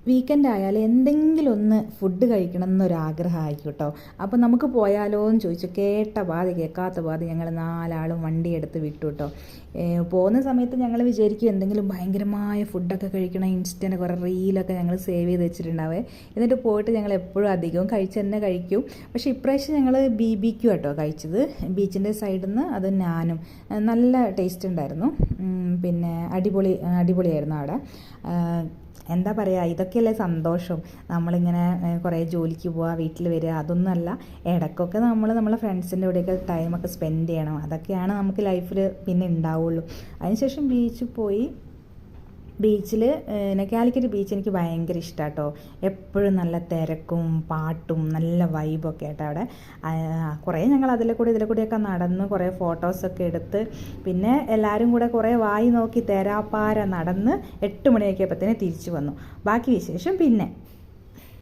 Weekend ആയാൽ എന്തെങ്കിലും ഒന്ന് ഫുഡ് കഴിക്കണം എന്നൊരാഗ്രഹമായിരിക്കും കേട്ടോ. അപ്പോൾ നമുക്ക് പോയാലോ എന്ന് ചോദിച്ചു. കേട്ട പാതി കേൾക്കാത്ത പാതി ഞങ്ങൾ 4 ആളും വണ്ടി എടുത്ത് വിട്ടു കേട്ടോ. പോകുന്ന സമയത്ത് ഞങ്ങൾ വിചാരിക്കും എന്തെങ്കിലും ഭയങ്കരമായ ഫുഡൊക്കെ കഴിക്കണം, ഇൻസ്റ്റൻ്റ് കുറേ റീലൊക്കെ ഞങ്ങൾ സേവ് ചെയ്ത് വെച്ചിട്ടുണ്ടാവേ. എന്നിട്ട് പോയിട്ട് ഞങ്ങൾ എപ്പോഴും അധികവും കഴിച്ച് തന്നെ കഴിക്കും. പക്ഷേ ഇപ്രാവശ്യം ഞങ്ങൾ BBQ കേട്ടോ കഴിച്ചത്, ബീച്ചിൻ്റെ സൈഡിൽ നിന്ന്. അത് ഞാനും നല്ല ടേസ്റ്റ് ഉണ്ടായിരുന്നു. പിന്നെ അടിപൊളിയായിരുന്നു അവിടെ. എന്താ പറയുക, ഇതൊക്കെയല്ലേ സന്തോഷം. നമ്മളിങ്ങനെ കുറേ ജോലിക്ക് പോവുക, വീട്ടിൽ വരിക, അതൊന്നുമല്ല. ഇടയ്ക്കൊക്കെ നമ്മളെ ഫ്രണ്ട്സിൻ്റെ കൂടെയൊക്കെ ടൈമൊക്കെ സ്പെൻഡ് ചെയ്യണം. അതൊക്കെയാണ് നമുക്ക് ലൈഫിൽ പിന്നെ ഉണ്ടാവുള്ളൂ. അതിനുശേഷം ബീച്ചിൽ പോയി. ബീച്ചിൽ കാലിക്കറ്റ് ബീച്ച് എനിക്ക് ഭയങ്കര ഇഷ്ടമാണ് കേട്ടോ. എപ്പോഴും നല്ല തിരക്കും പാട്ടും നല്ല വൈബൊക്കെ ആയിട്ട് അവിടെ. കുറേ ഞങ്ങൾ ഇതിലെ കൂടെയൊക്കെ നടന്ന് കുറേ ഫോട്ടോസൊക്കെ എടുത്ത്, പിന്നെ എല്ലാവരും കൂടെ കുറേ വായി നോക്കി തേരാപ്പാര നടന്ന് 8 മണിയൊക്കെയപ്പോഴത്തേന് തിരിച്ചു വന്നു. ബാക്കി വിശേഷം പിന്നെ.